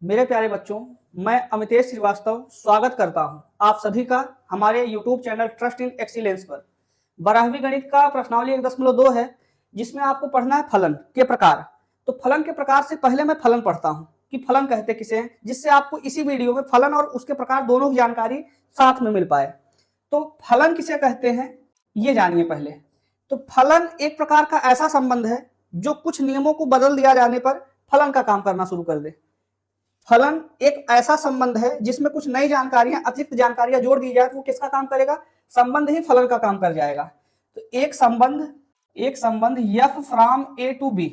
मेरे प्यारे बच्चों, मैं अमितेश श्रीवास्तव स्वागत करता हूं आप सभी का हमारे YouTube channel trust in excellence पर। 12वीं गणित का प्रश्नावली 1.2 है, जिसमें आपको पढ़ना है फलन के प्रकार। तो फलन के प्रकार से पहले मैं फलन पढ़ता हूं कि फलन कहते किसे हैं, जिससे आपको इसी वीडियो में फलन और उसके प्रकार दोनों की जानकारी साथ में मिल पाए। तो फलन किसे कहते हैं ये जानिए पहले। तो फलन एक प्रकार का ऐसा संबंध है जो कुछ नियमों को बदल दिया जाने पर फलन का काम करना शुरू कर दे। फलन एक ऐसा संबंध है जिसमें कुछ नई जानकारियां, अतिरिक्त जानकारियां जोड़ दी जाए तो वो किसका काम करेगा? संबंध ही फलन का काम कर जाएगा। तो एक संबंध f from A to B,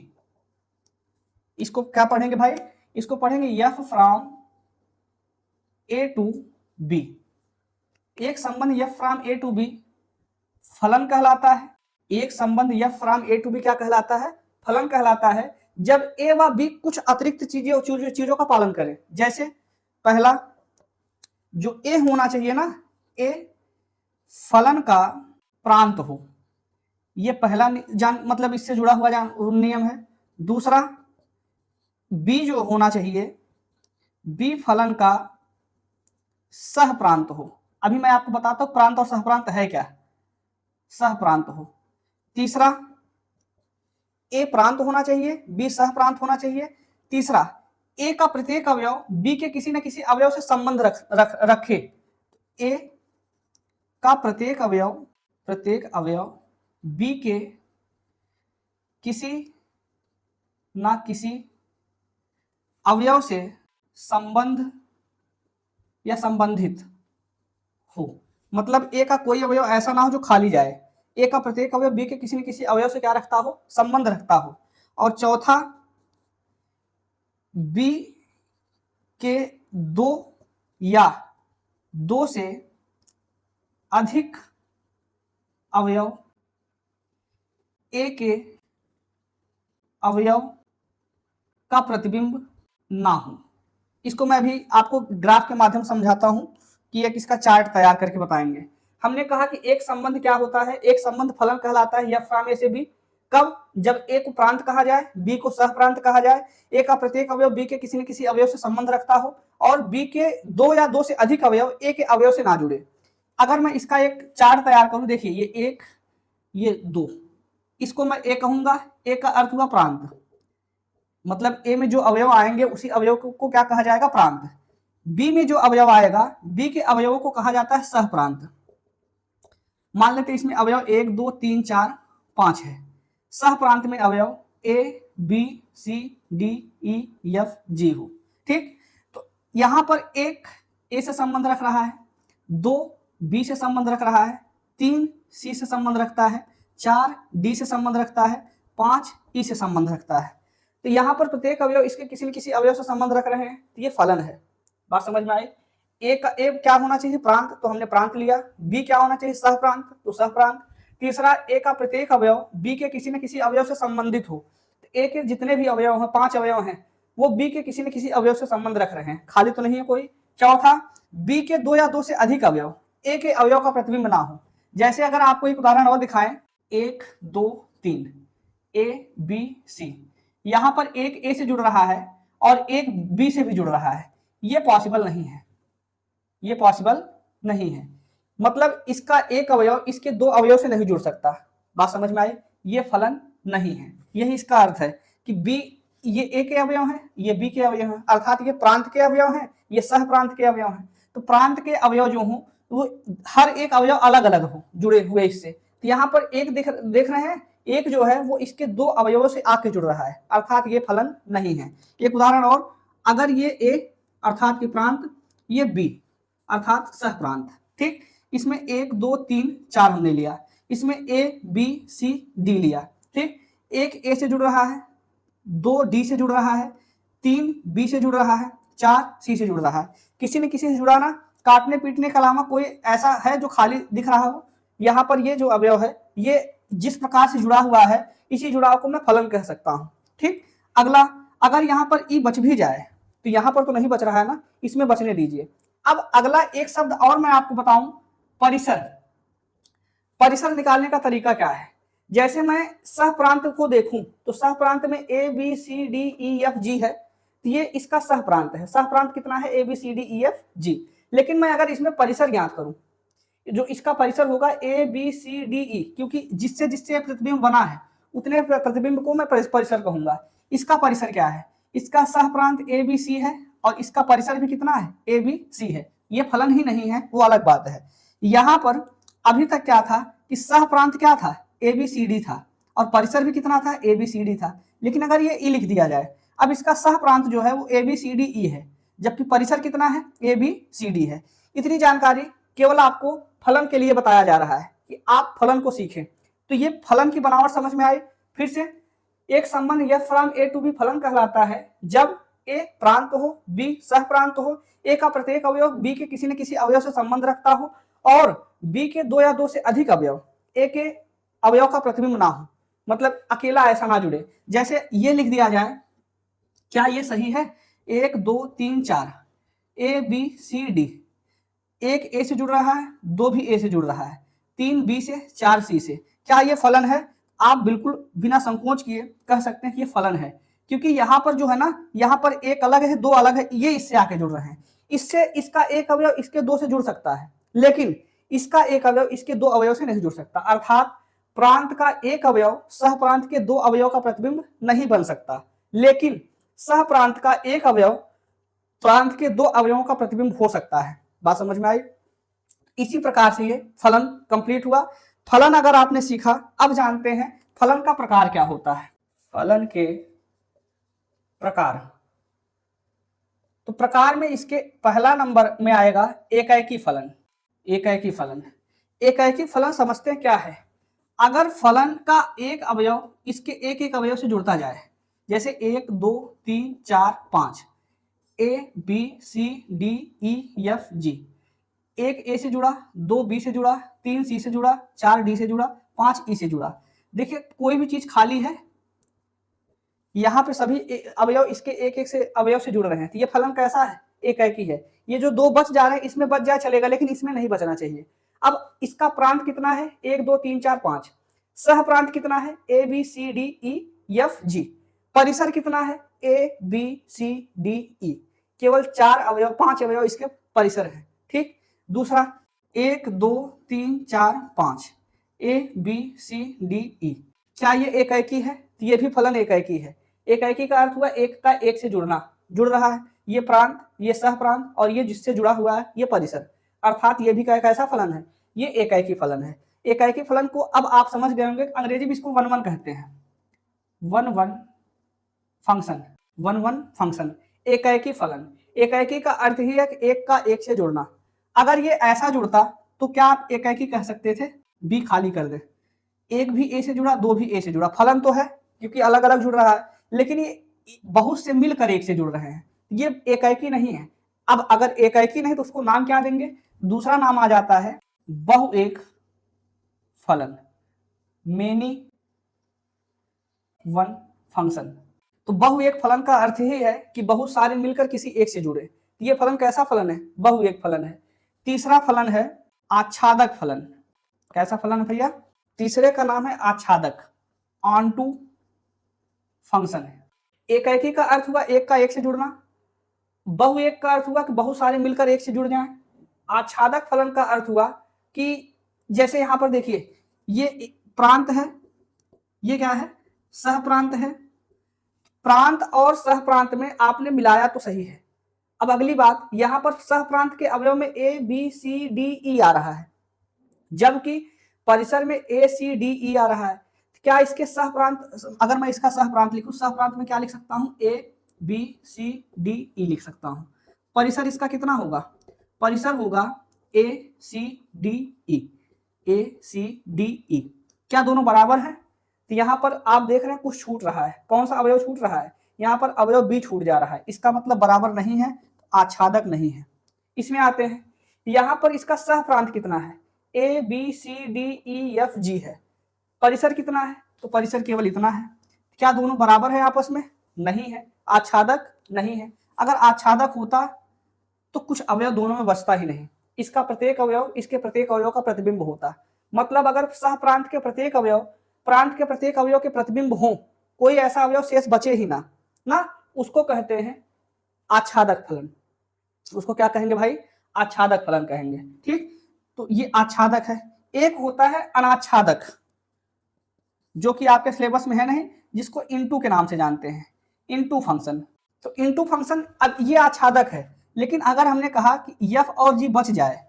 इसको क्या पढ़ेंगे भाई? इसको पढ़ेंगे f from A to B. एक संबंध f from A to B फलन कहलाता है। एक संबंध f from A to B क्या कहलाता है? फलन कहलाता है। जब ए व बी कुछ अतिरिक्त चीजों का पालन करें। जैसे पहला जो ए होना चाहिए ना, ए फलन का प्रांत हो, ये पहला मतलब इससे जुड़ा हुआ नियम है। दूसरा, बी जो होना चाहिए, बी फलन का सह प्रांत हो। अभी मैं आपको बताता हूं प्रांत और सहप्रांत है क्या। सह प्रांत हो। तीसरा, ए प्रांत होना चाहिए, बी सह प्रांत होना चाहिए। तीसरा, ए का प्रत्येक अवयव बी के किसी न किसी अवयव से संबंध रखे। ए का प्रत्येक अवयव बी के किसी न किसी अवयव से संबंध या संबंधित हो। मतलब ए का कोई अवयव ऐसा ना हो जो खाली जाए। ए का प्रत्येक अवयव बी के किसी न किसी अवयव से क्या रखता हो? संबंध रखता हो। और चौथा, बी के दो या दो से अधिक अवयव ए के अवयव का प्रतिबिंब ना हो। इसको मैं भी आपको ग्राफ के माध्यम समझाता हूं कि एक इसका चार्ट तैयार करके बताएंगे। हमने कहा कि एक संबंध क्या होता है? एक संबंध फलन कहलाता है f फ्रॉम ए से बी। कब? जब ए को प्रांत कहा जाए, बी को सह प्रांत कहा जाए, ए का प्रत्येक अवयव बी के किसी न किसी अवयव से संबंध रखता हो और बी के दो या दो से अधिक अवयव ए के अवयव से ना जुड़े। अगर मैं इसका एक चार्ट तैयार करूं, देखिए ये एक, ये दो, इसको मैं ए कहूंगा। ए का अर्थ हुआ प्रांत, मतलब ए में जो अवयव आएंगे उसी अवयव को क्या कहा जाएगा? प्रांत। बी में जो अवयव आएगा, बी के अवयवों को कहा जाता है सह प्रांत। मान लेते इसमें अवयव 1 2 3 4 5 है। सह प्रांत में अवयव A B C D E F G हो। ठीक, तो यहां पर एक ए से संबंध रख रहा है, 2 बी से संबंध रख रहा है, 3 सी से संबंध रखता है, 4 डी से संबंध रखता है, 5 ई से संबंध रखता है। तो यहां पर प्रत्येक अवयव इसके किसी न किसी अवयव से संबंध रख रहे हैं, तो ये फलन है। बात समझ में आई? ए का ए क्या होना चाहिए? प्रांत, तो हमने प्रांत लिया। बी क्या होना चाहिए? सह प्रांत, तो सह प्रांत। तीसरा, ए का प्रत्येक अवयव बी के किसी न किसी अवयव से संबंधित हो। तो ए के जितने भी अवयव हैं, 5 अवयव हैं, वो बी के किसी न किसी अवयव से संबंध रख रहे हैं, खाली तो नहीं है कोई। चौथा, बी के 2 या 2 से अधिक अवयव ए के अवयव का प्रतिबिंब ना हो। जैसे अगर आपको एक उदाहरण और दिखाएं, 1 2 3 ए बी सी, यहां पर एक ए से जुड़ रहा है और एक बी से भी जुड़ रहा है, ये पॉसिबल नहीं है। ये पॉसिबल नहीं है, मतलब इसका एक अवयव इसके 2 अवयव से नहीं जुड़ सकता। बात समझ में आई? ये फलन नहीं है। यही इसका अर्थ है कि बी, ये ए के अवयव हैं, ये बी के अवयव हैं, अर्थात ये प्रांत के अवयव हैं, ये सह प्रांत के अवयव हैं। तो प्रांत के अवयव जो हो वो हर एक अवयव अलग अलग हो, जुड़े हुए इससे। तो यहाँ पर एक देख रहे हैं, एक जो है वो इसके 2 अवयवों से आके जुड़ रहा है, अर्थात ये फलन नहीं है। एक उदाहरण और, अगर ये ए अर्थात ये प्रांत, ये बी अर्थात सह प्रांत। ठीक, इसमें 1 2 3 4 हमने लिया, इसमें ए बी सी डी लिया। ठीक, एक ए से जुड़ रहा है, 2 डी से जुड़ रहा है, 3 बी से जुड़ रहा है, 4 सी से जुड़ रहा है। किसी न किसी से जुड़ाना, काटने पीटने के अलावा कोई ऐसा है जो खाली दिख रहा हो? यहाँ पर ये जो अवयव है, ये जिस प्रकार से जुड़ा हुआ है, इसी जुड़ाव को मैं फलन कह सकता हूं। ठीक, अगला, अगर यहाँ पर ई बच भी जाए, तो यहाँ पर तो नहीं बच रहा है ना, इसमें बचने दीजिए। अब अगला एक शब्द और मैं आपको बताऊं, परिसर। परिसर निकालने का तरीका क्या है? जैसे मैं सह प्रांत को देखूं तो सह प्रांत में A B C D E F G है, तो ये इसका सह प्रांत है। सह प्रांत कितना है? A B C D E F G. लेकिन मैं अगर इसमें परिसर ज्ञात करूं, जो इसका परिसर होगा ए बी सी डी ई, क्योंकि जिससे जिससे प्रतिबिंब बना है उतने प्रतिबिंब को मैं परिसर कहूंगा। इसका परिसर क्या है? इसका सह प्रांत ए बी सी है और इसका परिसर भी कितना है? ए बी सी है। ये फलन ही नहीं है, वो अलग बात है। यहां पर अभी तक क्या था कि सह प्रांत क्या था? ए बी सी डी था और परिसर भी कितना था? ए बी सी डी था। लेकिन अगर ये ई लिख दिया जाए, अब इसका सह प्रांत जो है वो ए बी सी डी ई है, जबकि परिसर कितना है? ए बी सी डी है। इतनी जानकारी केवल आपको फलन के लिए बताया जा रहा है कि आप फलन को सीखें। तो ये फलन की बनावट समझ में आई। फिर से, एक संबंध F from A to B फलन कहलाता है जब ए प्रांत हो, बी सह प्रांत हो, ए का प्रत्येक अवयव बी के किसी न किसी अवयव से संबंध रखता हो और बी के दो या दो से अधिक अवयव ए के अवयव का प्रतिबिंब ना हो, मतलब अकेला ऐसा ना जुड़े। जैसे ये लिख दिया जाए, क्या ये सही है? 1 2 3 4 ए बी सी डी, एक ए से जुड़ रहा है, दो भी ए से जुड़ रहा है, 3 बी से, 4 सी से। क्या ये फलन है? आप बिल्कुल बिना संकोच किए कह सकते हैं कि ये फलन है, क्योंकि यहाँ पर जो है ना, यहाँ पर एक अलग है, दो अलग है, ये इससे आके जुड़ रहे हैं। इससे इसका एक अवयव इसके दो से जुड़ सकता है, लेकिन इसका एक अवयव इसके दो अवयव से नहीं जुड़ सकता। अर्थात प्रांत का एक अवयव सह प्रांत के दो अवयव का प्रतिबिंब नहीं बन सकता, लेकिन सह प्रांत का एक अवयव प्रांत के दो अवयवों का प्रतिबिंब हो सकता है। बात समझ में आई? इसी प्रकार से ये फलन कंप्लीट हुआ। फलन अगर आपने सीखा, अब जानते हैं फलन का प्रकार क्या होता है। फलन के प्रकार, तो प्रकार में इसके पहला नंबर में आएगा एकाएकी फलन। एकाएकी फलन, एकाएकी फलन समझते हैं क्या है? अगर फलन का एक अवयव इसके एक एक अवयव से जुड़ता जाए, जैसे 1 2 3 4 5, A B C D E F G, एक ए से जुड़ा, 2 बी से जुड़ा, 3 सी से जुड़ा, 4 डी से जुड़ा, 5 ई से जुड़ा। देखिए कोई भी चीज खाली है, यहाँ पे सभी अवयव इसके एक एक से अवयव से जुड़ रहे हैं, तो ये फलन कैसा है? एकाएकी है। ये जो दो बच जा रहे हैं इसमें बच जाए चलेगा, लेकिन इसमें नहीं बचना चाहिए। अब इसका प्रांत कितना है? 1 2 3 4 5। सह प्रांत कितना है? A B C D E F G. परिसर कितना है? A B C D E. केवल 4 अवयव, 5 अवयव इसके परिसर है। ठीक। दूसरा 1 2 3 4 5 ए बी सी डी ई। क्या ये एकाएकी है? तो ये भी फलन एकाएकी है। एकाएकी का अर्थ हुआ एक का एक से जुड़ना, जुड़ रहा है। ये प्रांत, ये सह प्रांत और ये जिससे जुड़ा हुआ है ये परिसर, अर्थात ये भी कैसा फलन है? ये एकाएकी फलन है। एकाएकी फलन को अब आप समझ गए होंगे, अंग्रेजी में इसको 1-1 कहते हैं। 1-1 फंक्शन, 1-1 फंक्शन, एकाएकी फलन। एकाएकी का अर्थ ही है कि एक का एक से जुड़ना। अगर ये ऐसा जुड़ता तो क्या आप एकाएकी कह सकते थे? बी खाली कर दे, एक भी ए से जुड़ा, दो भी ए से जुड़ा, फलन तो है क्योंकि अलग अलग जुड़ रहा है, लेकिन ये बहुत से मिलकर एक से जुड़ रहे हैं, ये एकाएकी नहीं है। अब अगर एकाएकी नहीं तो उसको नाम क्या देंगे? दूसरा नाम आ जाता है बहुएक फलन, मेनी वन फंक्शन। तो बहुएक फलन का अर्थ ही है कि बहुत सारे मिलकर किसी एक से जुड़े। तो ये फलन कैसा फलन है? बहुएक फलन है। तीसरा फलन है आच्छादक फलन। कैसा फलन है भैया? तीसरे का नाम है आच्छादक, ऑन टू फंक्शन है। एकाएकी का अर्थ हुआ एक का एक से जुड़ना, बहुएक का अर्थ हुआ कि बहुत सारे मिलकर एक से जुड़ जाएं। आच्छादक फलन का अर्थ हुआ कि जैसे यहां पर देखिए, ये प्रांत है, ये क्या है? सह प्रांत है। प्रांत और सह प्रांत में आपने मिलाया तो सही है। अब अगली बात, यहां पर सह प्रांत के अवयव में ए बी सी डी ई आ रहा है, जबकि परिसर में ए सी डी ई आ रहा है। क्या इसके सह प्रांत, अगर मैं इसका सह प्रांत लिखूं, सह प्रांत में क्या लिख सकता हूं? ए बी सी डी ई लिख सकता हूं। परिसर इसका कितना होगा? परिसर होगा ए सी डी ई, ए सी डी ई। क्या दोनों बराबर है? तो यहां पर आप देख रहे हैं कुछ छूट रहा है। कौन सा अवयव छूट रहा है? यहां पर अवयव बी छूट जा रहा है, इसका मतलब बराबर नहीं है, आच्छादक नहीं है। इसमें आते हैं, यहां पर इसका सह प्रांत कितना है? A B C D E F G है। परिसर कितना है? तो परिसर केवल इतना है। क्या दोनों बराबर है आपस में? नहीं है, आच्छादक नहीं है। अगर आच्छादक होता तो कुछ अवयव दोनों में बचता ही नहीं, इसका प्रत्येक अवयव इसके प्रत्येक अवयव का प्रतिबिंब होता। मतलब अगर सह प्रांत के प्रत्येक अवयव प्रांत के प्रत्येक अवयव के प्रतिबिंब हो, कोई ऐसा अवयव शेष बचे ही ना, उसको कहते हैं आच्छादक फलन, उसको क्या कहेंगे भाई, आच्छादक फलन कहेंगे। ठीक, तो ये आच्छादक है। एक होता है अनाच्छादक, जो कि आपके सिलेबस में है नहीं, जिसको इनटू के नाम से जानते हैं, इनटू फंक्शन। तो इनटू फंक्शन, अब ये आच्छादक है, लेकिन अगर हमने कहा कि एफ और जी बच जाए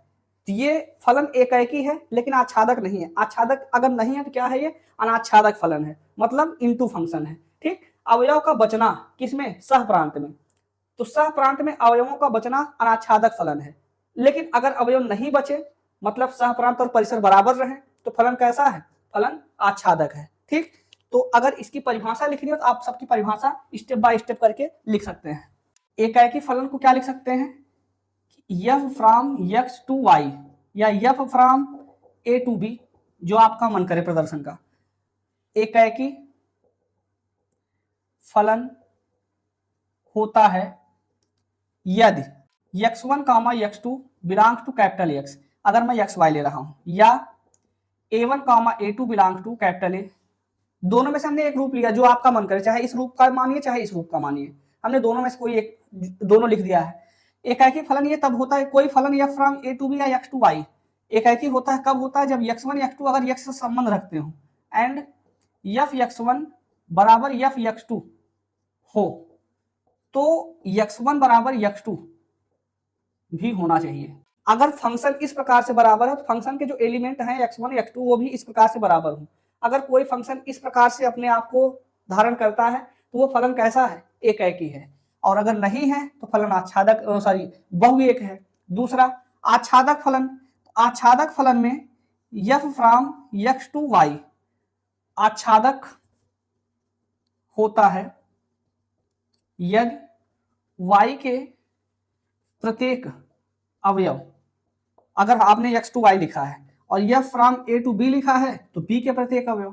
तो ये फलन एकाएकी है लेकिन आच्छादक नहीं है। आच्छादक अगर नहीं है तो क्या है, ये अनाच्छादक फलन है, मतलब इनटू फंक्शन है। ठीक, अवयव का बचना किसमें, सह प्रांत में, तो सह प्रांत में अवयवों का बचना अनाच्छादक फलन है। लेकिन अगर अवयव नहीं बचे, मतलब सह प्रांत और परिसर बराबर रहे, तो फलन कैसा है, फलन आच्छादक है। ठीक, तो अगर इसकी परिभाषा लिखनी हो तो आप सबकी परिभाषा स्टेप बाय स्टेप करके लिख सकते हैं। एकाएकी फलन को क्या लिख सकते हैं, F from X to Y या F from A to B, जो आपका मन करे प्रदर्शन का। एकाएकी फलन होता है यदि x1 comma x2 belongs to capital X, अगर मैं xy ले रहा हूं, या a1 comma a2 belongs to capital A, दोनों में से हमने एक रूप लिया, जो आपका मन करे, चाहे इस रूप का मानिए चाहे इस रूप का मानिए, हमने दोनों में से कोई एक, दोनों लिख दिया है। एकाएकी फलन ये तब होता है, कोई फलन f from a to b या x टू y एकाएकी होता है, कब होता है, जब x1 x2 अगर x से संबंध रखते हो, एंड f x1 बराबर f x2 हो, तो x1 बराबर x2 भी होना चाहिए। अगर फंक्शन इस प्रकार से बराबर है तो फंक्शन के जो एलिमेंट हैं x1 x2 वो भी इस प्रकार से बराबर हो। अगर कोई फंक्शन इस प्रकार से अपने आप को धारण करता है तो वो फलन कैसा है, एकाएकी है, और अगर नहीं है तो फलन आच्छादक बहुएक है। दूसरा आच्छादक फलन, आच्छादक फलन में f from x to y आच्छादक होता है यदि y के प्रत्येक अवयव, अगर आपने x टू y लिखा है और f from a to b लिखा है तो b के प्रत्येक अवयव,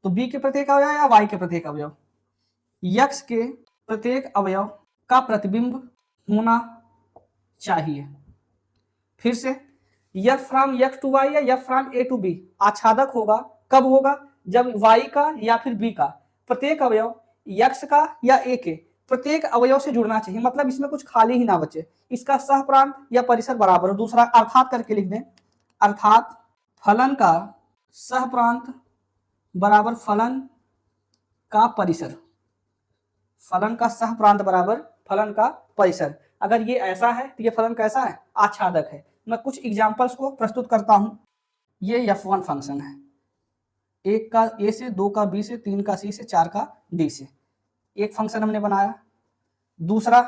तो b के प्रत्येक अवयव या y के प्रत्येक अवयव, x के प्रत्येक अवयव का प्रतिबिंब होना चाहिए। फिर से f from x to y या f from a to b आच्छादक होगा, कब होगा, जब y का या फिर b का प्रत्येक अवयव x का या a के प्रत्येक अवयव से जुड़ना चाहिए, मतलब इसमें कुछ खाली ही ना बचे, इसका सह प्रांत या परिसर बराबर हो। दूसरा अर्थात करके लिख दें, अर्थात फलन का सह प्रांत बराबर फलन का परिसर, फलन का सह प्रांत बराबर फलन का परिसर। अगर ये ऐसा है तो ये फलन कैसा है, आच्छादक है। मैं कुछ एग्जांपल्स को प्रस्तुत करता हूं। ये f1 फंक्शन है, 1 का a से, 2 का b से, 3 का c से, 4 का d से, एक फंक्शन हमने बनाया। दूसरा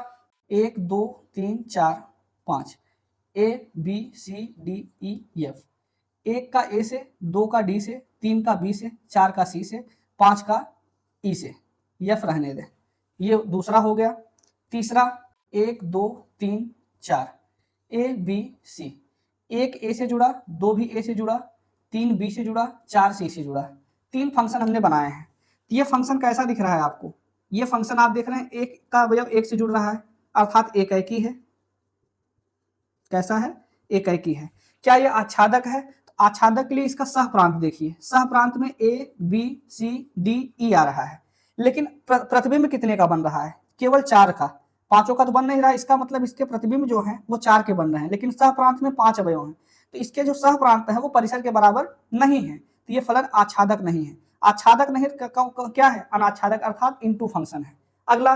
1 2 3 4 5 a b c d e f, 1 का a से, 2 का d से, 3 का b से, 4 का c से, 5 का e से, f रहने दे, ये दूसरा हो गया। तीसरा 1 2 3 4 a b c, 1 a से जुड़ा, 2 भी a से जुड़ा, 3 b से जुड़ा, 4 c से जुड़ा, 3 फंक्शन हमने बनाए हैं। ये फंक्शन कैसा दिख रहा है आपको, ये फंक्शन आप देख रहे हैं, एक का अवयव एक से जुड़ रहा है, अर्थात एकाएकी है। कैसा है, एकाएकी है। क्या ये आच्छादक है, तो आच्छादक के लिए इसका सह प्रांत देखिए, सह प्रांत में a b c d e आ रहा है, लेकिन प्रतिबिंब कितने का बन रहा है, केवल 4 का, 5 का तो बन नहीं रहा। इसका मतलब इसके प्रतिबिंब जो है वो 4 के बन रहे हैं, लेकिन सह प्रांत में 5 अवयव हैं, तो इसके जो सह प्रांत है वो परिसर के बराबर नहीं है, तो ये फलन आच्छादक नहीं है। आच्छादक नहीं क्या है, अनाच्छादक, अर्थात इनटू फंक्शन है। अगला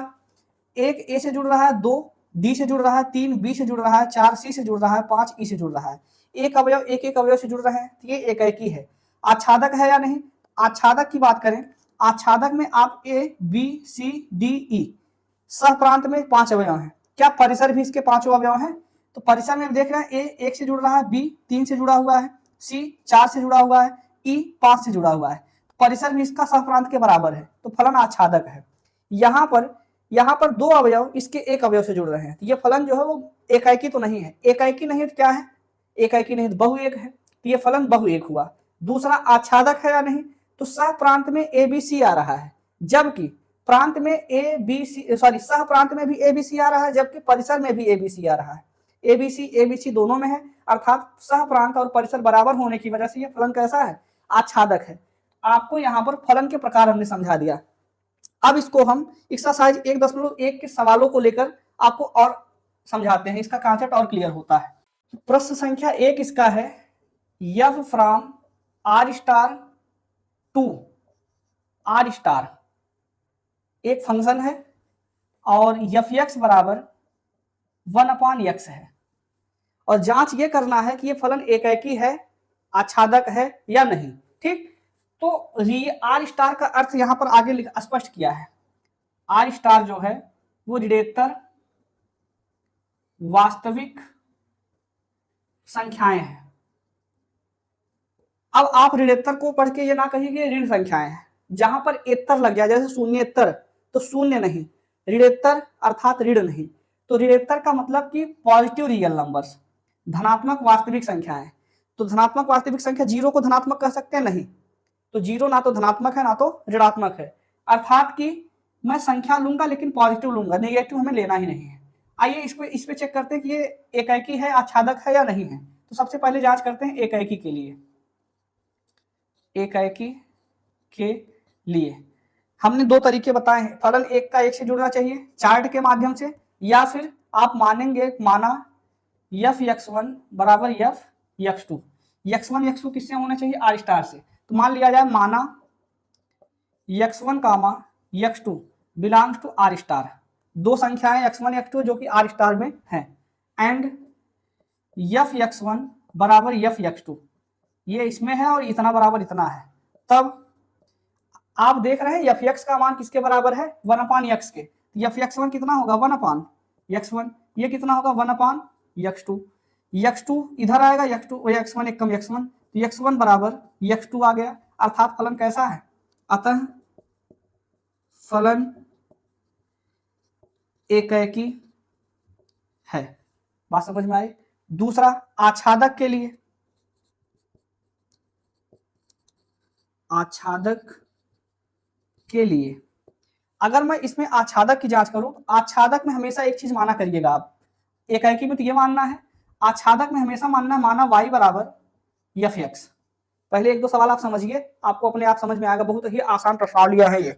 1 a से जुड़ रहा है, 2 d से जुड़ रहा है, 3 b से जुड़ रहा है, 4 c से जुड़ रहा है, 5 e से जुड़ रहा है, एक अवयव एक एक अवयव से जुड़ रहे हैं, तो ये एकाएकी है। आच्छादक है या नहीं, आच्छादक की बात करें, आच्छादक में आप a b c d e, सह प्रांत में 5 अवयव हैं, क्या परिसर भी इसके 5 अवयव हैं, तो परिसर में देख रहे हैं a 1 से जुड़ रहा है, b 3 से जुड़ा हुआ है, c 4 से जुड़ा हुआ है, e 5 से जुड़ा हुआ है, परिसर भी इसका सह प्रांत के बराबर है, तो फलन आच्छादक है। यहाँ पर 2 अवयव इसके एक अवयव से जुड़ रहे हैं, तो ये फलन जो है वो एकाएकी तो नहीं है। एकाएकी नहीं तो क्या है, एकाएकी नहीं तो बहुएक है, तो ये फलन बहुएक हुआ। दूसरा आच्छादक है या नहीं, तो सह प्रांत में ए बी सी आ रहा है, जबकि प्रांत में सह प्रांत में भी ए बी सी आ रहा है, जबकि परिसर में भी ए बी सी आ रहा है। ए बी सी दोनों में है, अर्थात सह प्रांत और परिसर बराबर होने की वजह से ये फलन कैसा है, आच्छादक है। आपको यहाँ पर फलन के प्रकार हमने समझा दिया। अब इसको हम एक्सरसाइज 1.1 के सवालों को लेकर आपको और समझाते हैं, इसका कॉन्सेप्ट और क्लियर होता है। प्रश्न संख्या 1 इसका है F from R star to R star एक फंक्शन है और एफ एक्स बराबर 1/x है, और जांच ये करना है कि ये फलन एकाकी है, आच्छादक है या नहीं। ठीक, तो आर स्टार का अर्थ यहां पर आगे स्पष्ट किया है। आर स्टार जो है वो ऋणोत्तर वास्तविक संख्याएं हैं। अब आप ऋणोत्तर को पढ़ के ये ना कहिए कि ऋण संख्याएं हैं, जहां पर एत्तर लग जाए, जैसे शून्येत्तर, तो शून्य नहीं, ऋणोत्तर अर्थात ऋण नहीं, तो ऋणोत्तर का मतलब कि पॉजिटिव रियल नंबर्स, धनात्मक वास्तविक संख्याएं। तो धनात्मक वास्तविक संख्या जीरो को धनात्मक कह सकते हैं? नहीं, तो जीरो ना तो धनात्मक है ना तो ऋणात्मक है, अर्थात कि मैं संख्या लूंगा लेकिन पॉजिटिव लूंगा, नेगेटिव हमें लेना ही नहीं है। आइए इस पे चेक करते हैं कि ये एकाकी है, आच्छादक है या नहीं है। तो सबसे पहले जांच करते हैं एकाकी के लिए। एकाकी के लिए हमने दो तरीके बताए हैं, फलन एक का एक से जुड़ना चाहिए चार्ट के माध्यम से, या फिर आप माना एफ x1 बराबर एफ x2। x1 x2 किससे होना चाहिए? आर स्टार से। तो मान लिया जाए माना x1 comma x2 belongs to R star, दो संख्याएं x1 x2 जो कि आर स्टार में हैं, एंड एफ x1 बराबर एफ x2, ये इसमें है और इतना बराबर इतना है। तब आप देख रहे हैं एफ एक्स का मान किसके बराबर है? 1/x के। एफ x1 कितना होगा? 1/x1। ये कितना होगा? 1/x2। x2 इधर आएगा, x1 एक कम x1, तो x1 बराबर x2 आ गया, अर्थात फलन कैसा है? अतः फलन एकाकी है। बात समझ में आई? दूसरा आच्छादक के लिए, आच्छादक के लिए अगर मैं इसमें आच्छादक की जांच करूं, आच्छादक में हमेशा एक चीज माना करिएगा आप, एकाकी में तो ये मानना है, आच्छादक में हमेशा मानना है माना y बराबर एफ एक्स। पहले एक दो सवाल आप समझिए, आपको अपने आप समझ में आएगा, बहुत ही आसान प्रश्नावलियां है ये।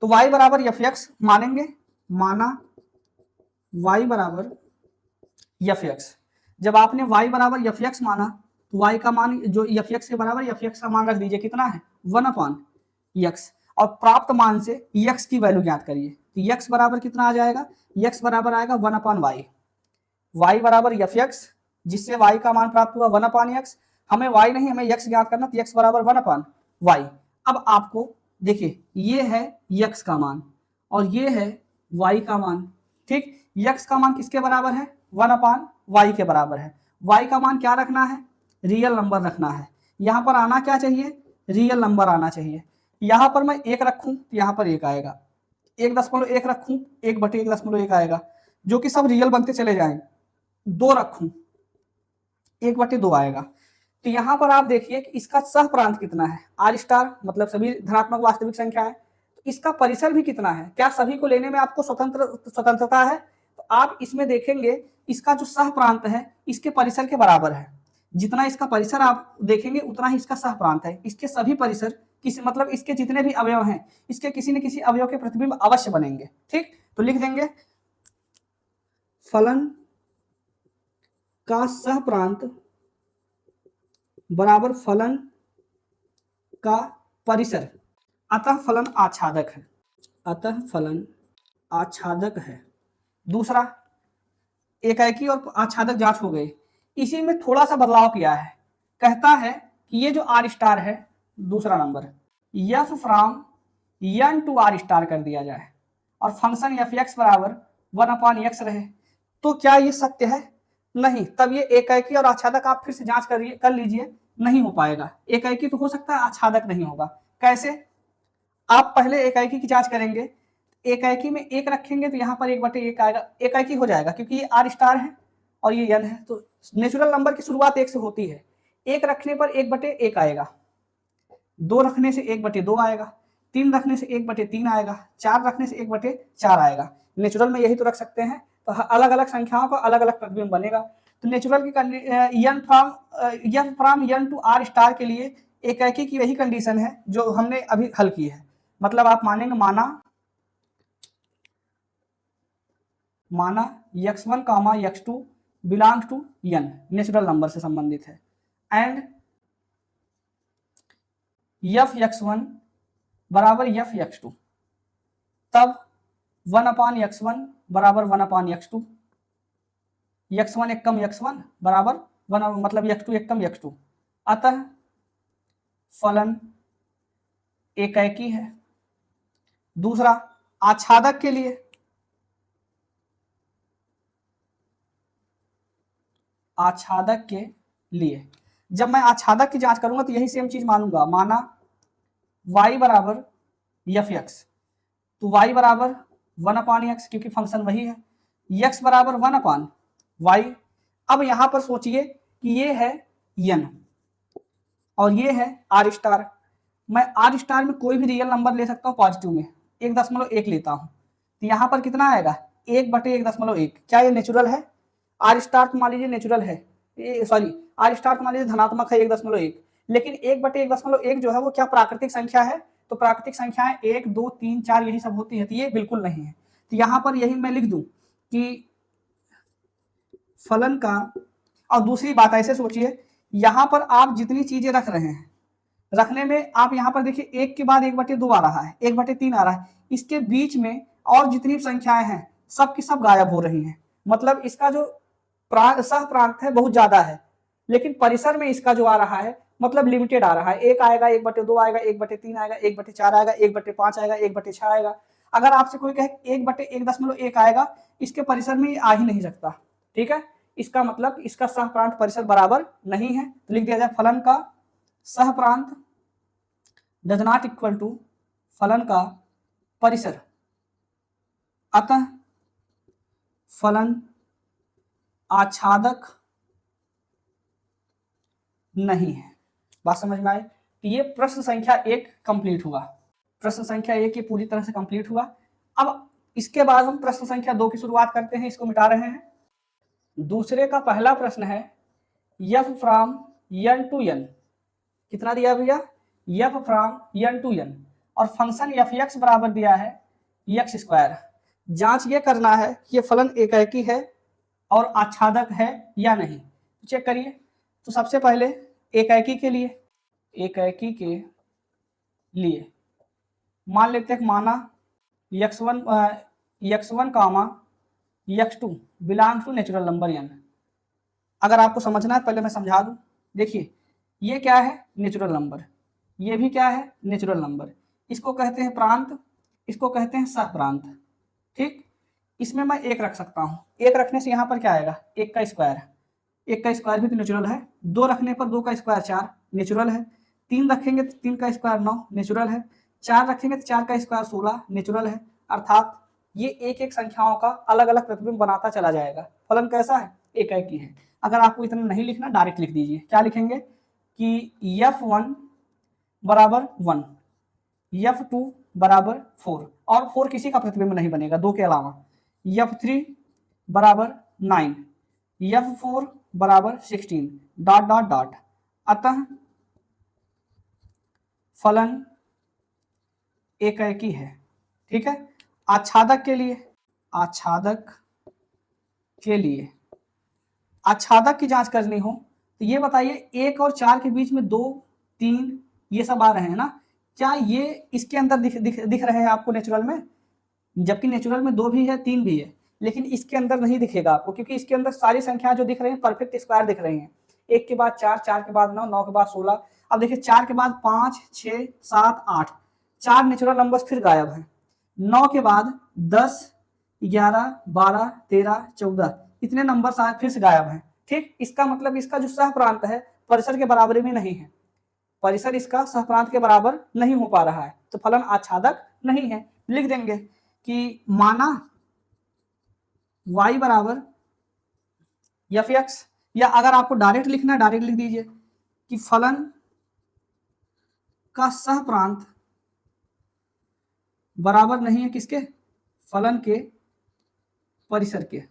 तो y बराबर एफ एक्स मानेंगे, माना y बराबर एफ एक्स। जब आपने y बराबर एफ एक्स माना तो y का मान जो एफ एक्स के बराबर, एफ एक्स का मान रख दीजिए, कितना है? 1/x, और प्राप्त मान से x की वैल्यू ज्ञात करिए। तो x बराबर कितना आ जाएगा? x बराबर आएगा 1/y। y बराबर एफ एक्स, जिससे y का मान प्राप्त हुआ 1/x। हमें y नहीं, हमें x ज्ञात करना, तो x बराबर 1/y। अब आपको देखिए, ये है x का मान और ये है y का मान। ठीक, x का मान किसके बराबर है? 1/y के बराबर है। y का मान क्या रखना है? रियल नंबर रखना है। यहां पर आना क्या चाहिए? रियल नंबर आना चाहिए। यहां पर मैं 1 रखूं तो यहां पर 1 आएगा, 1.1 रखूं 1/1.1 आएगा, जो कि सब रियल बनते चले जाएंगे। 2 रखूं 1/2 आएगा। तो यहां पर आप देखिए कि इसका सह प्रांत कितना है? आर स्टार, मतलब सभी धनात्मक वास्तविक संख्या है। तो इसका परिसर भी कितना है? क्या सभी को लेने में आपको स्वतंत्रता है? तो आप इसमें देखेंगे इसका जो सह प्रांत है इसके परिसर के बराबर है। जितना इसका परिसर आप देखेंगे उतना ही इसका सह प्रांत है। इसके सभी परिसर मतलब इसके जितने भी अवयव हैं, इसके किसी न किसी अवयव के प्रतिबिंब अवश्य बनेंगे। ठीक, तो लिख देंगे फलन का सह प्रांत बराबर फलन का परिसर, अतः फलन आच्छादक है। अतः फलन आच्छादक है। दूसरा, एकाकी और आच्छादक जांच हो गई। इसी में थोड़ा सा बदलाव किया है, कहता है कि ये जो आर स्टार है, दूसरा number F from N to R star कर दिया जाए और फंक्शन एफ एक्स बराबर 1/x रहे। तो क्या ये सत्य है? नहीं। तब ये एकाकी और आच्छादक आप फिर से जांच कर लीजिए, नहीं हो पाएगा। एकाकी तो हो सकता है, आच्छादक नहीं होगा। कैसे? आप पहले एकाकी की जांच करेंगे, एकाकी में 1 रखेंगे तो यहाँ पर 1/1 आएगा, एकाकी हो जाएगा, क्योंकि ये आर स्टार है और ये n है। तो नेचुरल नंबर की शुरुआत 1 से होती है। 1 रखने पर 1/1 आएगा, 2 रखने से 1/2 आएगा, 3 रखने से 1/3 आएगा, 4 रखने से 1/4 आएगा। नेचुरल में यही तो रख सकते हैं, तो अलग अलग संख्याओं का अलग अलग प्रतिबिंब बनेगा। तो नेचुरल की N from N to R star के लिए एकाकी की वही कंडीशन है जो हमने अभी हल की है। मतलब आप मानेंगे माना माना x1 comma x2 belongs to n, natural number से संबंधित है, एंड f x1 बराबर f x2, तब 1/x1 बराबर 1/x2, x1 एक कम x1 बराबर 1, मतलब x2 एक कम x2, अतः फलन एकाएकी है। दूसरा, आच्छादक के लिए, आच्छादक के लिए जब मैं आच्छादक की जांच करूंगा तो यही सेम चीज मानूंगा, माना y बराबर एफ एक्स, तो y बराबर 1/x क्योंकि फंक्शन वही है, x बराबर 1/y। अब यहां पर सोचिए कि ये है n और ये है r स्टार, मैं r स्टार में कोई भी रियल नंबर ले सकता हूँ पॉजिटिव में, 1.1 लेता हूँ, तो यहाँ पर कितना आएगा 1/1.1। क्या ये नेचुरल है? r स्टार तो मान लीजिए नेचुरल है, सॉरी r स्टार तो मान लीजिए धनात्मक है 1.1, लेकिन 1/1.1 जो है वो क्या प्राकृतिक संख्या है? तो प्राकृतिक संख्याएं 1, 2, 3, 4 यही सब होती है, तो ये बिल्कुल नहीं है। तो यहाँ पर यही मैं लिख दूं कि फलन का, और दूसरी बात ऐसे सोचिए, यहाँ पर आप जितनी चीजें रख रहे हैं, रखने में आप यहाँ पर देखिए 1 के बाद 1/2 आ रहा है, 1/3 आ रहा है, इसके बीच में और जितनी संख्याएं हैं सब की सब गायब हो रही हैं, मतलब इसका जो सह प्रांत है बहुत ज्यादा है, लेकिन परिसर में इसका जो आ रहा है मतलब लिमिटेड आ रहा है, 1 आएगा, 1/2 आएगा, 1/3 आएगा, 1/4 आएगा, 1/5 आएगा, 1/6 आएगा। अगर आपसे कोई कहे 1/1.1 आएगा, इसके परिसर में आ ही नहीं सकता, ठीक है, इसका मतलब इसका सह प्रांत परिसर बराबर नहीं है, तो लिख दिया जाए फलन का सह प्रांत डज नॉट इक्वल टू फलन का परिसर, अतः फलन आच्छादक नहीं है। बात समझ में आए? तो ये प्रश्न संख्या 1 कंप्लीट हुआ, प्रश्न संख्या 1 ये पूरी तरह से कंप्लीट हुआ। अब इसके बाद हम प्रश्न संख्या 2 की शुरुआत करते हैं, इसको मिटा रहे हैं। दूसरे का पहला प्रश्न है f from n to n, कितना दिया भैया? f from n to n, और फंक्शन f(x) बराबर दिया है x²। जांच ये करना है कि ये फलन एकाएकी है और आच्छादक है या नहीं, चेक करिए। तो सबसे पहले एकाएकी के लिए, एकाएकी के लिए मान लेते हैं, माना x1 comma x2 belongs to natural number n। अगर आपको समझना है पहले मैं समझा दूं, देखिए ये क्या है? नेचुरल नंबर, ये भी क्या है? नेचुरल नंबर, इसको कहते हैं प्रांत, इसको कहते हैं सह प्रांत, ठीक। इसमें मैं 1 रख सकता हूँ, 1 रखने से यहाँ पर क्या आएगा? 1 का स्क्वायर, 1 का स्क्वायर भी तो नेचुरल है, 2 रखने पर 2 का स्क्वायर 4 नेचुरल है, 3 रखेंगे तो 3 का स्क्वायर 9 नेचुरल है, 4 रखेंगे तो 4 का स्क्वायर 16 नेचुरल है। अर्थात ये एक एक संख्याओं का अलग अलग प्रतिबिंब बनाता चला जाएगा। फलन कैसा है? एकाएकी है। अगर आपको इतना नहीं लिखना डायरेक्ट लिख दीजिए, क्या लिखेंगे कि f1 बराबर 1, f2 बराबर 4, और 4 किसी का प्रतिबिंब नहीं बनेगा 2 के अलावा, f3 बराबर 9, f4 बराबर 16 डॉट डॉट डॉट। अतः फलन एकाएकी है, ठीक है। आच्छादक के लिए, आच्छादक के लिए, आच्छादक की जांच करनी हो तो ये बताइए 1 और 4 के बीच में 2, 3 ये सब आ रहे हैं ना, क्या ये इसके अंदर दिख रहे हैं आपको नेचुरल में? जबकि नेचुरल में 2 भी है 3 भी है, लेकिन इसके अंदर नहीं दिखेगा आपको, क्योंकि इसके अंदर सारी संख्या जो दिख रही है परफेक्ट स्क्वायर दिख रही हैं। 1 के बाद 4, 4 के बाद 9, 9 के बाद 16। अब देखिए 4 के बाद 5, 6, 7, 8, 4 नेचुरल नंबर्स फिर गायब हैं। 9 के बाद 10, 11, 12, 13, 14 इतने नंबर फिर से गायब हैं, ठीक। इसका मतलब इसका जो सह प्रांत है परिसर के बराबरी में नहीं है, परिसर इसका सह प्रांत के बराबर नहीं हो पा रहा है, तो फलन आच्छादक नहीं है। लिख देंगे कि माना y बराबर f(x), या अगर आपको डायरेक्ट लिखना है डायरेक्ट लिख दीजिए कि फलन का सह प्रांत बराबर नहीं है किसके? फलन के परिसर के।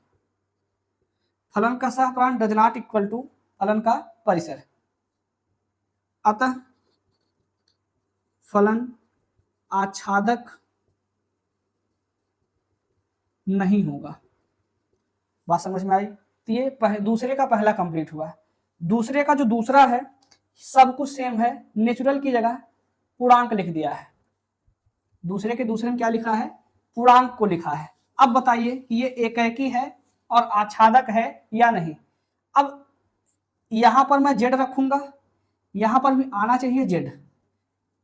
फलन का सह प्रांत डज नॉट इक्वल टू फलन का परिसर, अतः फलन आच्छादक नहीं होगा। बात समझ में आई? तो ये दूसरे का पहला कंप्लीट हुआ। दूसरे का जो दूसरा है सब कुछ सेम है, नेचुरल की जगह पूर्णांक लिख दिया है। दूसरे के दूसरे में क्या लिखा है? पूर्णांक को लिखा है। अब बताइए कि ये एकाएकी है और आच्छादक है या नहीं। अब यहां पर मैं जेड रखूंगा, यहां पर भी आना चाहिए जेड,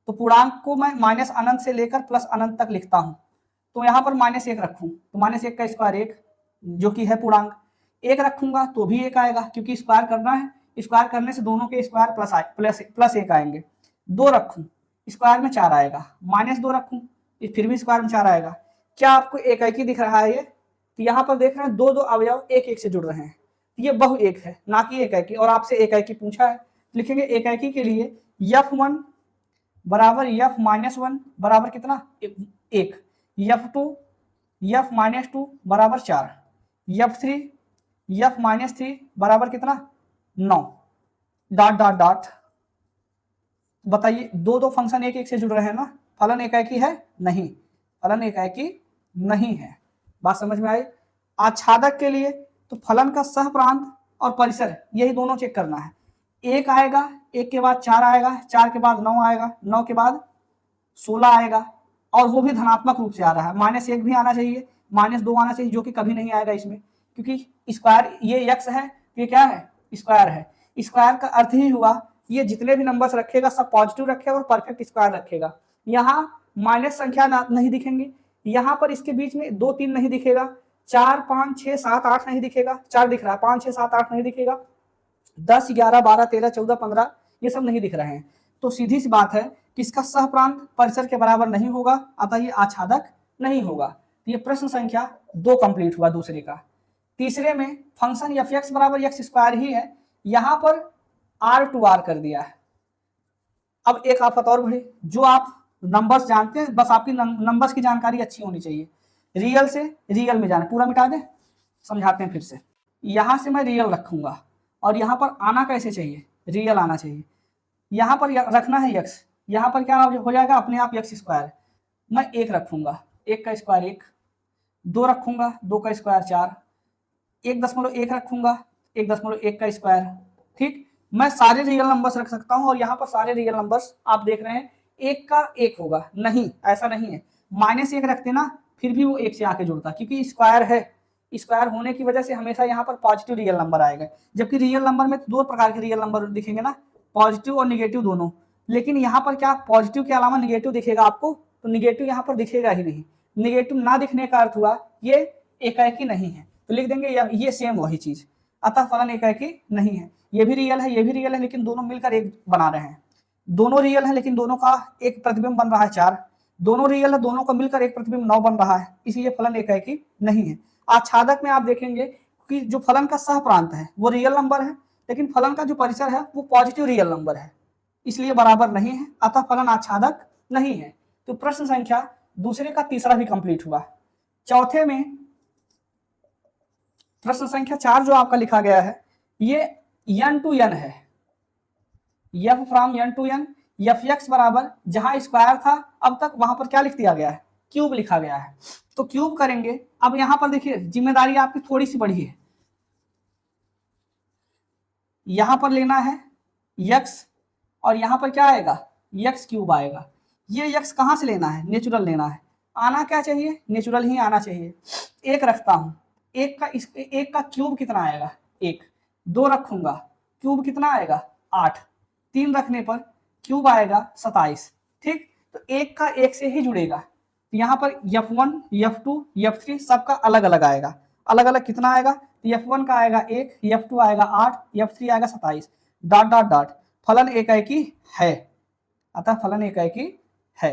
तो पूर्णांक को मैं माइनस अनंत से लेकर प्लस अनंत तक लिखता हूं। तो यहां पर -1 रखूं तो -1 का स्क्वायर 1, जो कि है पूर्णांक। 1 रखूंगा तो भी 1 आएगा, क्योंकि स्क्वायर करना है, स्क्वायर करने से दोनों के स्क्वायर प्लस 1 आएंगे। 2 रखूं, स्क्वायर में 4 आएगा। -2 रखूं, फिर भी स्क्वायर में 4 आएगा। क्या आपको एकाएकी दिख रहा है ये? तो यहाँ पर देख रहे हैं दो दो अवयव एक एक से जुड़ रहे हैं, ये बहु एक है, ना कि एकाएकी। और आपसे एकाएकी पूछा है, लिखेंगे एकाएकी के लिए F1 बराबर F-1 बराबर कितना? 1, F2 F-2 बराबर 4, F3 F-3 बराबर कितना? 9, डॉट डॉट डॉट। बताइए दो दो फंक्शन एक एक से जुड़ रहे हैं ना, फलन एकाएकी है? नहीं, फलन एकाएकी नहीं है। बात समझ में आई? आच्छादक के लिए तो फलन का सहप्रांत और परिसर यही दोनों चेक करना है। 1 आएगा, 1 के बाद 4 आएगा, 4 के बाद 9 आएगा, 9 के बाद 16 आएगा, और वो भी धनात्मक रूप से आ रहा है। -1 भी आना चाहिए, -2 आना चाहिए, जो कि कभी नहीं आएगा इसमें, क्योंकि स्क्वायर ये x है, ये क्या है? स्क्वायर है। स्क्वायर का अर्थ ही हुआ ये जितने भी नंबर्स रखेगा सब पॉजिटिव रखेगा और परफेक्ट स्क्वायर रखेगा। यहाँ माइनस संख्या नहीं दिखेंगे, यहाँ पर इसके बीच में 2 3 नहीं दिखेगा, 4 5 6 7 8 नहीं दिखेगा, 4 दिख रहा है, 5 6 7 8 नहीं दिखेगा, 10 11 12 13 14 15 ये सब नहीं दिख रहे हैं। तो सीधी सी बात है कि इसका सहप्रांत परिसर के बराबर नहीं होगा, अतः ये आच्छादक नहीं होगा। ये प्रश्न संख्या 2 कंप्लीट हुआ दूसरे का। तीसरे में फंक्शन f(x) बराबर x² ही है, यहां पर R कर दिया है। अब एक आफत और बढ़ी, जो आप नंबर्स जानते हैं, बस आपकी नंबर्स की जानकारी अच्छी होनी चाहिए। रियल से रियल में जाना, पूरा मिटा दें, समझाते हैं फिर से। यहां से मैं रियल रखूंगा और यहां पर आना कैसे चाहिए? रियल आना चाहिए। यहाँ पर रखना है x, यहाँ पर क्या हो जाएगा? अपने आप x²। मैं 1 रखूंगा, 1 का स्क्वायर 1, 2 रखूंगा, 2 का स्क्वायर 4, 1.1 रखूंगा, 1.1 का स्क्वायर। ठीक, मैं सारे रियल नंबर्स रख सकता हूं, और यहाँ पर सारे रियल नंबर्स आप देख रहे हैं 1 का 1 होगा। नहीं, ऐसा नहीं है, -1 रखते ना फिर भी वो 1 से आके जुड़ता, क्योंकि स्क्वायर है। स्क्वायर होने की वजह से हमेशा यहाँ पर पॉजिटिव रियल नंबर आएगा, जबकि रियल नंबर में 2 प्रकार के रियल नंबर दिखेंगे ना, पॉजिटिव और निगेटिव दोनों। लेकिन यहाँ पर क्या पॉजिटिव के अलावा निगेटिव दिखेगा आपको? तो निगेटिव यहाँ पर दिखेगा ही नहीं। निगेटिव ना दिखने का अर्थ हुआ ये एकाएकी नहीं है, तो लिख देंगे ये सेम वही चीज, अतः फलन एकाएकी नहीं है। ये भी रियल है, ये भी रियल है, लेकिन दोनों मिलकर एक बना रहे हैं। दोनों रियल है लेकिन दोनों का एक प्रतिबिंब बन रहा है 4, दोनों रियल है, दोनों का मिलकर एक प्रतिबिंब 9 बन रहा है, इसलिए फलन एकाएकी नहीं है। आच्छादक में आप देखेंगे कि जो फलन का सहप्रांत है वो रियल नंबर है, लेकिन फलन का जो परिसर है वो पॉजिटिव रियल नंबर है, इसलिए बराबर नहीं है, अतः फलन आच्छादक नहीं है। तो प्रश्न संख्या दूसरे का तीसरा भी कंप्लीट हुआ। चौथे में प्रश्न संख्या 4 जो आपका लिखा गया है, ये n to n है, f from n to n, f(x) बराबर जहां स्क्वायर था अब तक वहां पर क्या लिख दिया गया है? क्यूब लिखा गया है। तो क्यूब करेंगे। अब यहां पर देखिए जिम्मेदारी आपकी थोड़ी सी बढ़ी है, यहां पर लेना है x और यहां पर क्या आएगा? x³ आएगा। ये x कहां से लेना है? नेचुरल लेना है। आना क्या चाहिए? नेचुरल ही आना चाहिए। 1 रखता हूं, 1 का क्यूब कितना आएगा? 1। 2 रखूंगा, क्यूब कितना आएगा? 8। 3 रखने पर क्यूब आएगा 27। ठीक, तो 1 का 1 से ही जुड़ेगा। यहाँ पर f1 f2 f3 सबका अलग अलग आएगा। अलग अलग कितना आएगा? f1 का आएगा 1, f2 आएगा 8, f3 आएगा 27, डॉट डॉट डॉट। फलन एकाएकी है, अतः फलन एकाएकी है।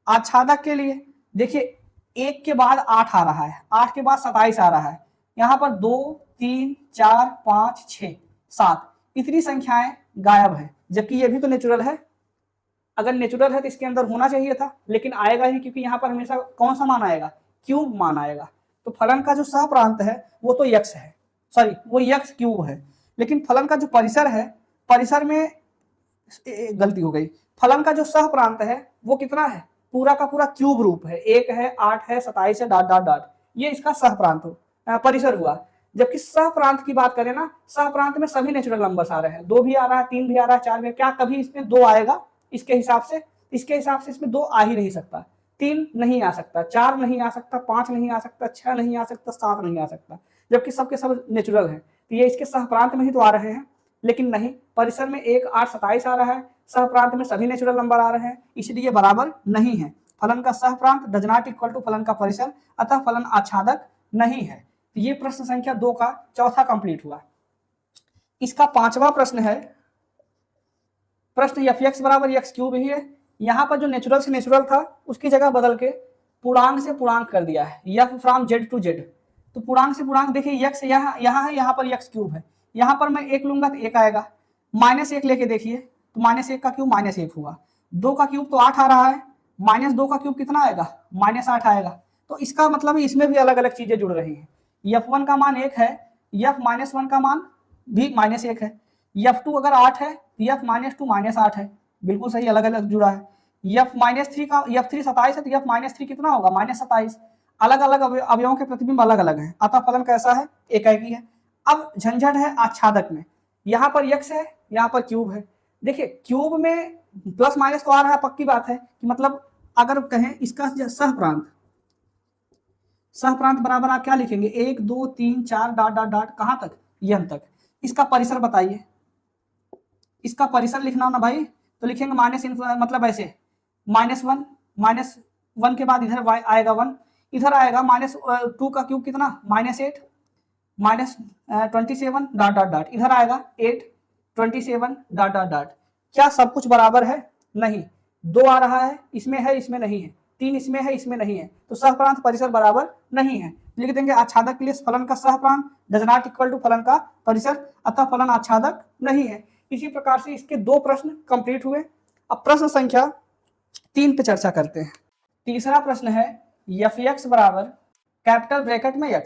आच्छादक के लिए देखिए 1 के बाद 8 आ रहा है, 8 के बाद 27 आ रहा है, यहाँ पर 2 3 4 5 6 7 इतनी संख्याएं गायब है, जबकि ये भी तो नेचुरल है। अगर नेचुरल है तो इसके अंदर होना चाहिए था, लेकिन आएगा ही, क्योंकि यहाँ पर हमेशा कौन सा मान आएगा? क्यूब मान आएगा। तो फलन का जो सहप्रांत है वो तो x है, सॉरी वो x³ है, लेकिन फलन का जो परिसर है, परिसर में गलती हो गई, फलन का जो सहप्रांत है वो कितना है? पूरा का पूरा क्यूब रूप है, 1 है 8 है 27 है डॉट डॉट डॉट, ये इसका सहप्रांत परिसर हुआ। जबकि सह प्रांत की बात करें ना, सह प्रांत में सभी नेचुरल नंबर्स आ रहे हैं, 2 भी आ रहा है, 3 भी आ रहा है, 4 भी, क्या कभी इसमें 2 आएगा? इसके हिसाब से इसमें 2 आ ही नहीं सकता, 3 नहीं आ सकता, 4 नहीं आ सकता, 5 नहीं आ सकता, 6 नहीं आ सकता, 7 नहीं आ सकता, जबकि सबके सब नेचुरल हैं, तो ये इसके सह प्रांत में ही तो आ रहे हैं। लेकिन नहीं, परिसर में 1, 8, 27 आ रहा है, सह प्रांत में सभी नेचुरल नंबर आ रहे हैं, इसलिए बराबर नहीं है। फलन का सह प्रांत डज नॉट इक्वल टू फलन का परिसर, अतः फलन आच्छादक नहीं है। तो ये प्रश्न संख्या 2 का चौथा कंप्लीट हुआ। इसका पांचवा प्रश्न है, प्रश्न f(x) बराबर x³ ही है। यहां पर जो नेचुरल से नेचुरल था उसकी जगह बदल के पूर्णांक से पूर्णांक कर दिया है, f from z to z। तो पूर्णांक से पूर्णांक देखिए, x यहाँ है, यहाँ पर x³ है, यहाँ पर मैं 1 लूंगा तो 1 आएगा, -1 लेके देखिए तो -1 का क्यूब -1 हुआ, 2 का क्यूब तो 8 आ रहा है, -2 का क्यूब कितना आएगा? -8 आएगा। तो इसका मतलब इसमें भी अलग अलग चीजें जुड़ रही हैं। f1 का मान 1 है, f-1 का मान भी -1 है, f2 अगर 8 है, f-2 -8 है, बिल्कुल सही, अलग अलग जुड़ा है। f-3 का f3 27 है तो f-3 कितना होगा? -27। अलग अलग अवयवों के प्रतिबिंब अलग अलग हैं, अतः फलन कैसा है? एकाकी है। अब झंझट है आच्छादक में, यहाँ पर x है, यहाँ पर क्यूब है। देखिए क्यूब में प्लस माइनस तो आ रहा है, पक्की बात है कि मतलब अगर कहें इसका सह प्रांत बराबर आप क्या लिखेंगे? 1 2 3 4 डॉट डॉट डॉट कहां तक? यहां तक। इसका परिसर बताइए, इसका परिसर लिखना ना भाई, तो लिखेंगे मतलब ऐसे -1 के बाद इधर आएगा 1, इधर आएगा -2 का क्यूब कितना? -8, -27 डॉट डॉट डॉट, इधर आएगा 8 27 डॉट डॉट डॉट। क्या सब कुछ बराबर है? नहीं, 2 आ रहा है, इसमें है, इसमें नहीं है, 3 इसमें है, इसमें नहीं है, तो सह प्रांत परिसर बराबर नहीं है। लिख देंगे आच्छादक के लिए फलन का सह प्रांत डज नॉट इक्वल टू फलन का परिसर, अतः फलन आच्छादक नहीं है। इसी प्रकार से इसके 2 प्रश्न कंप्लीट हुए। अब प्रश्न संख्या 3 पे चर्चा करते हैं। तीसरा प्रश्न है, f(x) बराबर कैपिटल ब्रैकेट में x,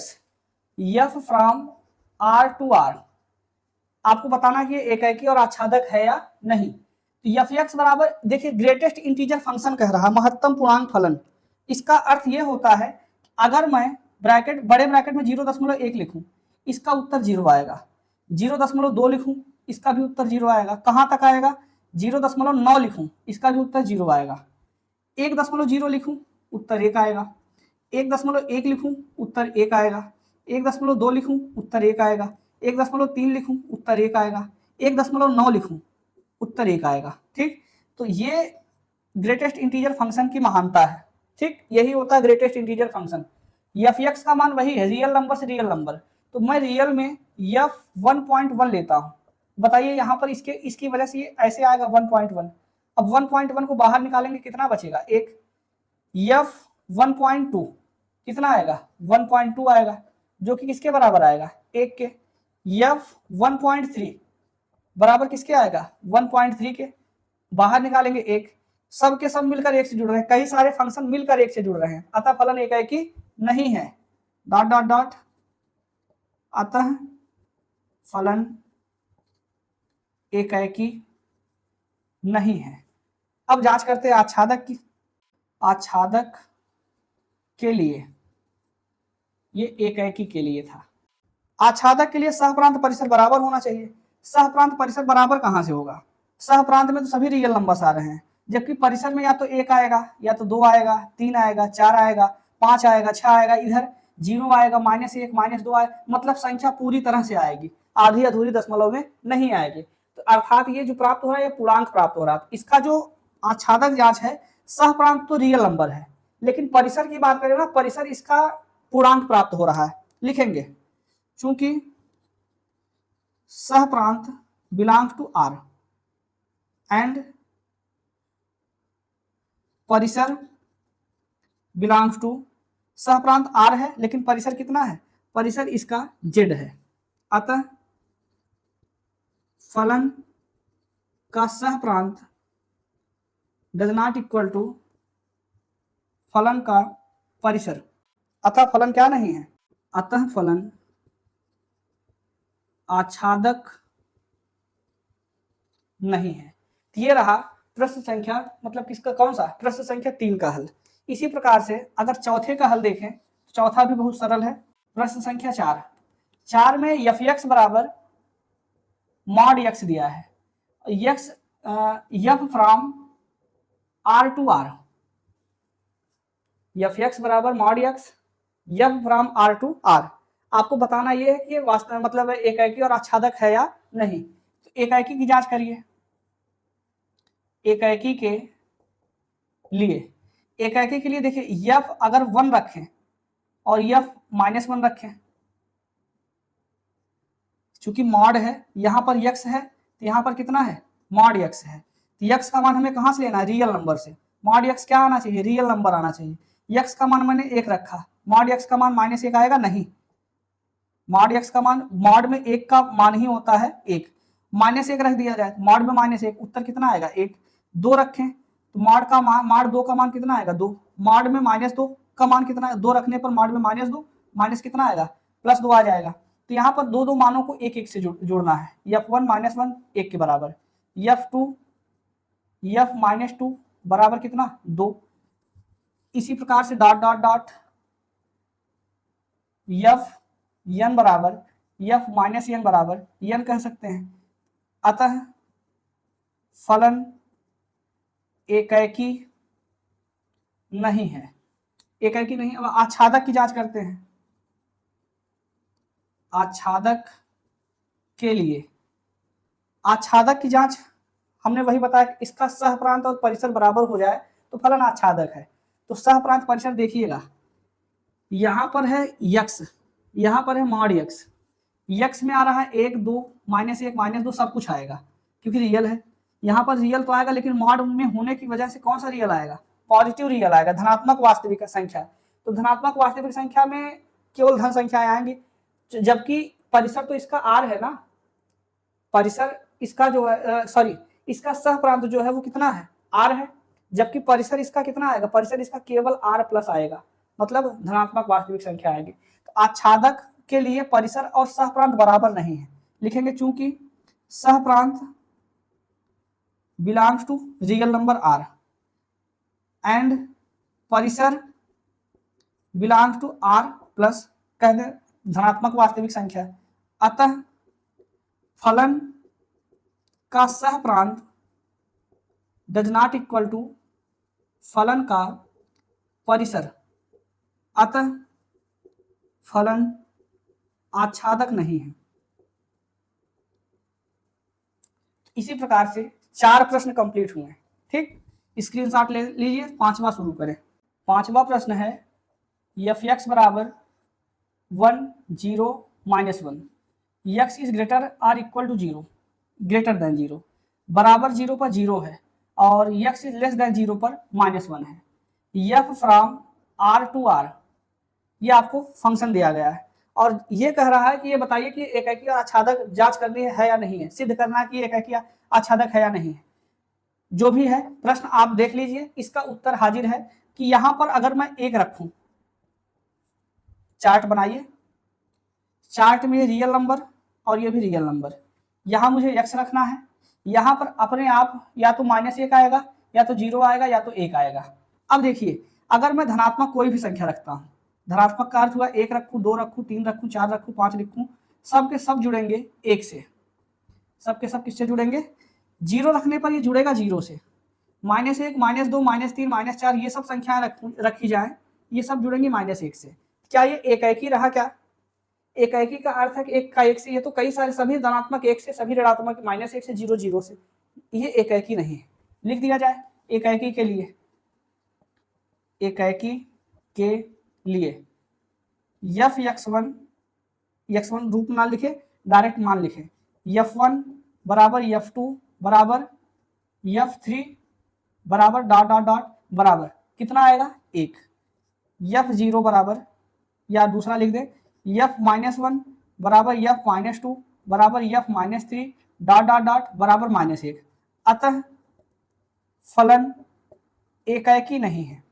f from r to r। आपको बताना कि ये एकाकी और आच्छादक है या नहीं। तो f(x) बराबर देखिए ग्रेटेस्ट इंटीजर फंक्शन कह रहा है, महत्तम पूर्णांक फलन। इसका अर्थ ये होता है अगर मैं ब्रैकेट बड़े ब्रैकेट में 0.1 लिखूं, इसका उत्तर 0 आएगा, 0.2 लिखूं, इसका भी उत्तर 0 आएगा। कहां तक आएगा? 0.9 लिखूं, इसका भी उत्तर 0 आएगा। 1.0 लिखूं, उत्तर 1 आएगा। 1.1 लिखूं, उत्तर 1 आएगा। 1.2 लिखूं, उत्तर 1 आएगा। 1.3 लिखूं, उत्तर 1 आएगा। 1.9 लिखूं, उत्तर 1 आएगा। ठीक, तो ये ग्रेटेस्ट इंटीजर फंक्शन की महानता है। ठीक, यही होता है ग्रेटेस्ट इंटीजर फंक्शन। f(x) का मान वही है, रियल नंबर से रियल नंबर, तो मैं रियल में f(1.1) लेता हूं। बताइए यहाँ पर इसकी वजह से ऐसे आएगा 1.1। अब 1.1 को बाहर निकालेंगे, कितना बचेगा? 1। f(1.2) कितना आएगा? 1.2 आएगा, जो कि किसके बराबर आएगा? 1 के। f(1.3) बराबर किसके आएगा? 1.3 के। बाहर निकालेंगे 1, सब के सब मिलकर 1 से जुड़ रहे हैं, कई सारे फंक्शन मिलकर 1 से जुड़ रहे हैं, अतः फलन एकाकी नहीं है। डॉट डॉट डॉट, अतः फलन एकाकी नहीं है। अब जांच करते हैं आच्छादक की। आच्छादक के लिए ये एकाकी के लिए था। आच्छादक के लिए सहप्रांत परिसर बराबर होना चाहिए। सहप्रांत परिसर बराबर कहां से होगा? सहप्रांत में तो सभी रियल नंबर्स आ रहे हैं, जबकि परिसर में या तो 1 आएगा, या तो 2 आएगा, 3 आएगा, 4 आएगा, 5 आएगा, 6 आएगा, इधर 0 आएगा, -1 -2 आएगा, मतलब संख्या पूरी तरह से आएगी, आधी अधूरी दशमलव में नहीं आएगी। तो अर्थात ये जो प्राप्त हो रहा है ये पूर्णांक प्राप्त हो रहा है। इसका जो आच्छादक जांच है, सहप्रांत तो रियल नंबर है, लेकिन परिसर की बात करें ना, परिसर इसका पूर्णांक प्राप्त हो रहा है। लिखेंगे चूंकि सहप्रांत बिलोंग टू R एंड परिसर बिलोंग्स टू, सहप्रांत R है लेकिन परिसर कितना है? परिसर इसका Z है, अतः फलन का सहप्रांत डज नॉट इक्वल टू फलन का परिसर, अतः फलन क्या नहीं है? अतः फलन आच्छादक नहीं है। ये रहा प्रश्न संख्या, मतलब किसका, कौन सा? प्रश्न संख्या 3 का हल। इसी प्रकार से अगर चौथे का हल देखें तो चौथा भी बहुत सरल है। प्रश्न संख्या 4, 4 में एफ एक्स बराबर मॉड एक्स दिया है, X F from R to R, F X बराबर mod X F from R to R. आपको बताना यह है कि वास्तव मतलब एकाएकी और आच्छादक है या नहीं। तो एकाएकी की जांच करिए। एकाएकी के लिए देखिए एफ अगर 1 रखें और एफ -1 रखें, चूंकि मॉड है यहां पर यक्स है तो यहां पर कितना है मॉड यक्स है, तो यक्स का मान हमें कहां से लेना है रियल नंबर से। मॉड यक्स क्या आना चाहिए रियल नंबर आना चाहिए। यक्स का मान मैंने 1 रखा, मॉड यक्स का मान -1 आएगा नहीं, मॉड यक्स का मान मॉड में 1 का मान ही होता है 1, -1 रख दिया जाए मॉड में -1 उत्तर कितना आएगा 1। 2 रखें तो मॉड 2 का मान कितना आएगा 2, मॉड में -2 का मान कितना है 2 रखने पर मॉड में -2 माइनस कितना आएगा +2 आ जाएगा। तो यहाँ पर दो मानों को एक एक से जोड़ना है, f1 -1 1 के बराबर, f-2 बराबर कितना 2। इसी प्रकार से डॉट डॉट डॉट n बराबर f-n बराबर n कह सकते हैं। अतः फलन एकाएकी नहीं है, एकाएकी नहीं। अब आच्छादक की जांच करते हैं। आच्छादक के लिए आच्छादक की जांच हमने वही बताया, इसका सहप्रांत और परिसर बराबर हो जाए तो फलन आच्छादक है। तो सहप्रांत परिसर देखिएगा, यहां पर है यक्स, यहां पर है मॉड यक्स, यक्स में आ रहा है 1 2 -1 -2 सब कुछ आएगा क्योंकि रियल है। यहां पर रियल तो आएगा लेकिन मॉड में होने की वजह से कौन सा रियल आएगा पॉजिटिव रियल आएगा, धनात्मक वास्तविक संख्या। तो धनात्मक वास्तविक संख्या में केवल धन संख्याएं आएंगी, जबकि परिसर तो इसका आर है ना, परिसर इसका जो है सॉरी इसका सहप्रांत जो है वो कितना है आर है, जबकि परिसर इसका कितना आएगा परिसर इसका केवल आर प्लस आएगा, मतलब धनात्मक वास्तविक संख्या आएगी। तो आच्छादक के लिए परिसर और सहप्रांत बराबर नहीं है, लिखेंगे चूंकि सहप्रांत belongs to real number R and परिसर बिलोंग्स टू आर प्लस कहते धनात्मक वास्तविक संख्या। अतः फलन का सहप्रांत डज नॉट इक्वल टू फलन का परिसर, अतः फलन आच्छादक नहीं है। इसी प्रकार से 4 प्रश्न कंप्लीट हुए। ठीक, स्क्रीनशॉट ले लीजिए। 5वां शुरू करें। 5वां प्रश्न है एफ एक्स बराबर 1 0 -1, X is greater or equal to 0, greater than 0, बराबर 0 पर 0 है और एक्स इज लेस देन 0 पर -1 है। F from R to R, ये आपको फंक्शन दिया गया है और ये कह रहा है कि ये बताइए कि एकाकी और आच्छादक जांच करनी है या नहीं है, सिद्ध करना है कि एकाकी आच्छादक है या नहीं है। जो भी है प्रश्न आप देख लीजिए, इसका उत्तर हाजिर है कि यहां पर अगर मैं 1 रखूं, चार्ट बनाइए, चार्ट में रियल नंबर और ये भी रियल नंबर, यहां मुझे x रखना है, यहां पर अपने आप या तो -1 आएगा या तो 0 आएगा या तो 1 आएगा। अब देखिए अगर मैं धनात्मक कोई भी संख्या रखता हूं, धनात्मक का अर्थ हुआ 1 रखूं 2 रखूं 3 रखूं 4 रखूं 5 लिखूं, सब के सब जुड़ेंगे 1 से, सब के सब किससे जुड़ेंगे 0 रखने पर ये जुड़ेगा 0 से, -1 -2 -3 -4 ये सब संख्याएं रखी जाए ये सब जुड़ेंगी -1 से। क्या ये एकाएकी रहा क्या? एकाएकी का अर्थ है कि 1 का 1 से, ये तो कई सारे सभी धनात्मक 1 से सभी ऋणात्मक -1 से 0 0 से, ये एकाएकी नहीं है। लिख दिया जाए एकाएकी के लिए, एकाएकी के लिए f x1 रूप ना लिखे डायरेक्ट मान लिखे, f1 बराबर f2 बराबर f3 बराबर डॉट डॉट डॉट बराबर कितना आएगा 1, f0 बराबर या दूसरा लिख दे f-1 बराबर f-2 बराबर f-3 डॉट डॉट डॉट बराबर -1। अतः फलन एकाएकी नहीं है,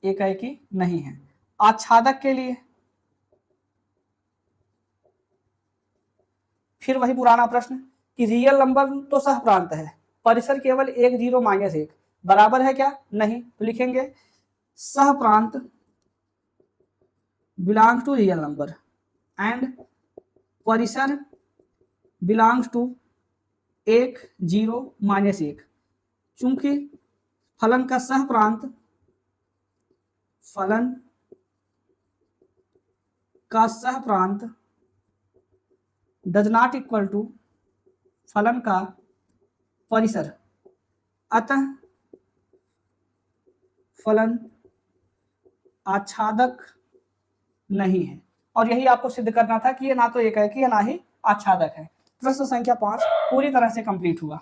एकाएकी नहीं है। आच्छादक के लिए फिर वही पुराना प्रश्न कि रियल नंबर तो सहप्रांत है, परिसर केवल 1 0 -1 बराबर है क्या? नहीं। तो लिखेंगे सहप्रांत belong to real number, and परिसर बिलोंग्स टू 1, 0, -1। चूंकि फलन का सह प्रांत डज नॉट इक्वल टू फलन का परिसर, अतः फलन आच्छादक नहीं है। और यही आपको सिद्ध करना था कि ये ना तो एक है कि ना ही आच्छादक है। प्रश्न संख्या 5 पूरी तरह से कंप्लीट हुआ।